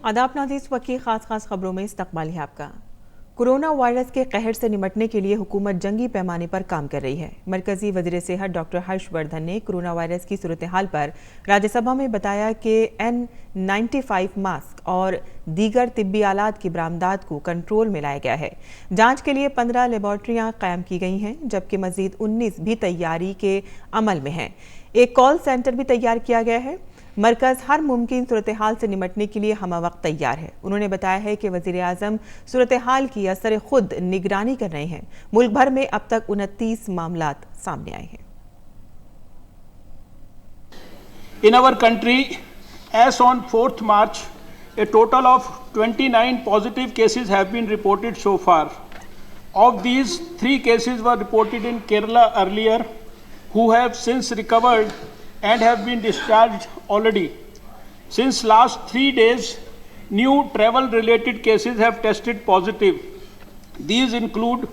आदाब नाज़रीन, इस वक्त की खास खबरों में इस्तकबाल है आपका। कोरोना वायरस के कहर से निपटने के लिए हुकूमत जंगी पैमाने पर काम कर रही है। मरकजी वज़ीर सेहत डॉक्टर हर्षवर्धन ने कोरोना वायरस की सूरत हाल पर राज्यसभा में बताया कि N95 मास्क और दीगर तिब्बी आलात की बरामदात को कंट्रोल में लाया गया है। जांच के लिए 15 लेबॉर्ट्रियां कायम की गई हैं, जबकि मजीद 19 भी तैयारी के अमल में हैं। एक कॉल सेंटर भी तैयार किया गया है। मरकज हर मुमकिन सूरत हाल से निपटने के लिए हमवक्त तैयार है। उन्होंने बताया है कि वजीर आजम सूरत हाल की असर खुद निगरानी कर रहे हैं। मुल्क भर में अब तक 29 मामलात सामने आए हैं। In our country, as on 4th March, a total of 29 positive cases have been reported so far. Of these, 3 cases were reported in Kerala earlier, who have since recovered and have been discharged already. Since last 3 days, new travel-related cases have tested positive. These include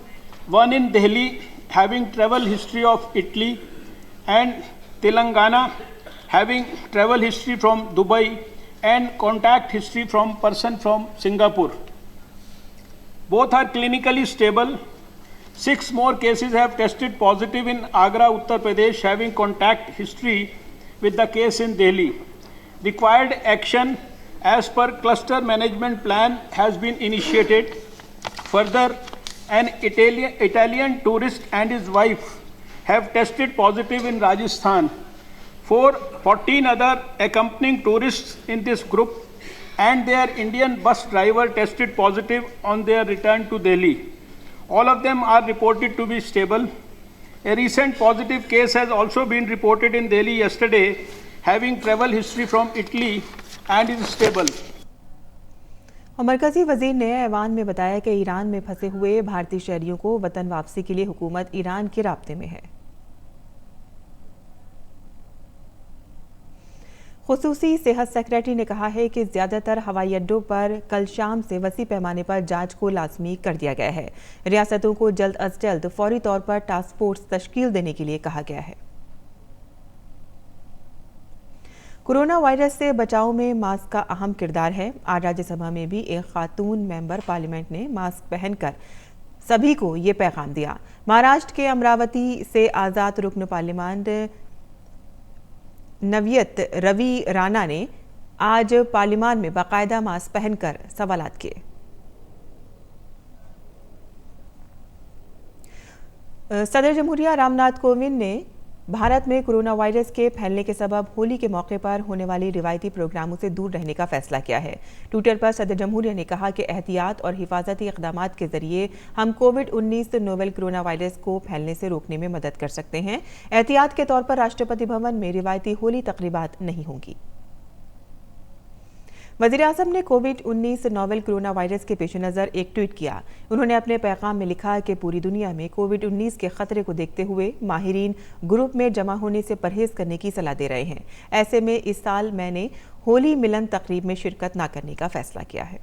one in Delhi having travel history of Italy and Telangana having travel history from Dubai and contact history from person from Singapore. Both are clinically stable. 6 more cases have tested positive in Agra, Uttar Pradesh, having contact history with the case in Delhi. Required action as per cluster management plan has been initiated. Further, an Italian tourist and his wife have tested positive in Rajasthan. 14 other accompanying tourists in this group and their Indian bus driver tested positive on their return to Delhi. All of them are reported to be stable. A recent positive case has also been reported in Delhi yesterday, having travel history from Italy and is stable. और मरकजी वजीर ने ऐवान में बताया कि Iran में फंसे हुए भारतीय शहरियों को वतन वापसी के लिए हुकूमत ईरान के राब्ते में है। खुसूसी सेहत सेक्रेटरी ने कहा है कि ज्यादातर हवाई अड्डों पर कल शाम से वसी पैमाने पर जांच को लाजमी कर दिया गया है। रियासतों को जल्द अज जल्द फौरी तौर पर टास्क फोर्स तश्कील देने के लिए कहा गया है। कोरोना वायरस से बचाव में मास्क का अहम किरदार है। आज राज्यसभा में भी एक खातून मेंबर पार्लियामेंट ने मास्क पहनकर सभी को ये पैगाम दिया। महाराष्ट्र के अमरावती से आजाद रुकन पार्लियामेंट नवियत रवि राणा ने आज पार्लियामेंट में बाकायदा मास्क पहनकर सवालात किए। सदर जमहूरिया रामनाथ कोविंद ने भारत में कोरोना वायरस के फैलने के सबब होली के मौके पर होने वाली रिवायती प्रोग्रामों से दूर रहने का फैसला किया है। ट्विटर पर सदर जमहूरिया ने कहा कि एहतियात और हिफाजती इक़दामात के जरिए हम कोविड-19 नोवेल कोरोना वायरस को फैलने से रोकने में मदद कर सकते हैं। एहतियात के तौर पर राष्ट्रपति भवन में रिवायती होली तकरीबात नहीं होंगी। वज़ीर आज़म ने कोविड-19 नोवेल कोरोना वायरस के पेश नज़र एक ट्वीट किया। उन्होंने अपने पैगाम में लिखा कि पूरी दुनिया में कोविड-19 के खतरे को देखते हुए माहिरीन ग्रुप में जमा होने से परहेज करने की सलाह दे रहे हैं। ऐसे में इस साल मैंने होली मिलन तकरीब में शिरकत न करने का फैसला किया है।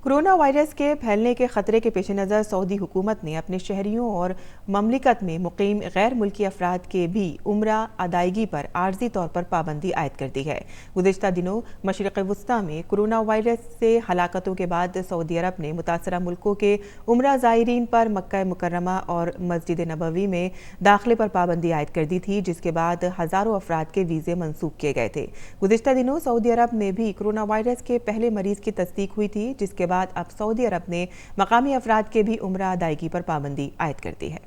कोरोना वायरस के फैलने के खतरे के पेश नज़र सऊदी हुकूमत ने अपने शहरियों और ममलिकत में मुकीम गैर मुल्की अफराद के भी उम्रा अदायगी पर आर्जी तौर पर पाबंदी आयद कर दी है। गुज़िश्ता दिनों मशरिक़ वस्ता में कोरोना वायरस से हलाकतों के बाद सऊदी अरब ने मुतासरा मुल्कों के उम्रा ज़ायरीन पर मक्का मुकर्रमा और मस्जिद नबवी में दाखिले पर पाबंदी आयद कर दी थी, जिसके बाद हज़ारों अफराद के वीज़े मनसूख किए गए थे। गुज़िश्ता दिनों सऊदी अरब में भी कोरोना वायरस के पहले मरीज की तस्दीक हुई थी, जिसके बाद अब सऊदी अरब ने मकामी अफराद के भी उम्रा अदायगी पर पाबंदी आयद कर दी है।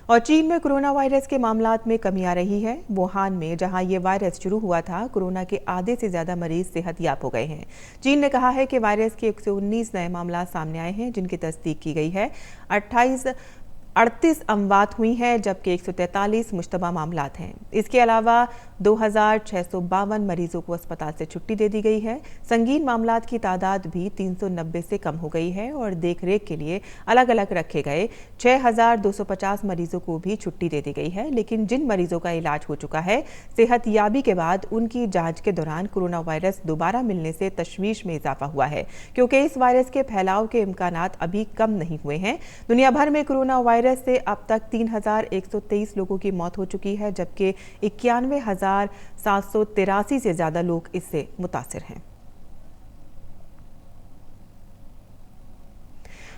और चीन में कोरोना वायरस के मामलात में कमी आ रही है। वुहान में जहां ये वायरस शुरू हुआ था, कोरोना के आधे से ज्यादा मरीज सेहतयाब हो गए हैं। चीन ने कहा है कि वायरस के 119 नए मामला सामने आए हैं, जिनकी तस्दीक की गई है। 38 अमवात हुई हैं, जबकि 143 मुश्तबा मामलात हैं। इसके अलावा 2652 मरीजों को अस्पताल से छुट्टी दे दी गई है। संगीन मामलात की तादाद भी 390 से कम हो गई है और देख रेख के लिए अलग अलग रखे गए 6250 मरीजों को भी छुट्टी दे दी गई है। लेकिन जिन मरीजों का इलाज हो चुका है, सेहतयाबी के बाद उनकी जांच के दौरान कोरोना वायरस दोबारा मिलने से तशवीश में इजाफा हुआ है, क्योंकि इस वायरस के फैलाव के इम्कानात अभी कम नहीं हुए हैं। दुनिया भर में कोरोना वायरस वायरस से अब तक 3,123 लोगों की मौत हो चुकी है, जबकि 91,783 से ज़्यादा लोग इससे मुतासिर हैं।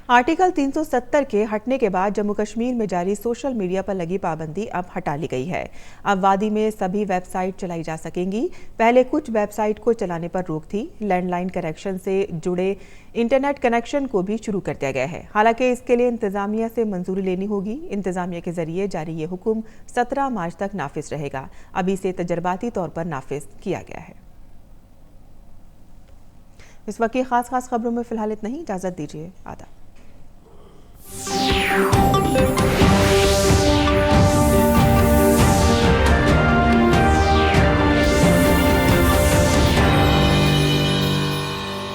आर्टिकल 370 के हटने के बाद जम्मू कश्मीर में जारी सोशल मीडिया पर लगी पाबंदी अब हटा ली गई है। अब वादी में सभी वेबसाइट चलाई जा सकेंगी। पहले कुछ वेबसाइट को चलाने पर रोक थी। लैंडलाइन कनेक्शन से जुड़े इंटरनेट कनेक्शन को भी शुरू कर दिया गया है। हालांकि इसके लिए इंतजामिया से मंजूरी लेनी होगी। इंतजामिया के जरिए जारी ये हुक्म 17 मार्च तक नाफिज रहेगा। अभी से तजर्बाती तौर पर नाफिज किया गया है। इस वक्त की खास खबरों में फिलहाल इतना ही। इजाजत दीजिए। आदाब।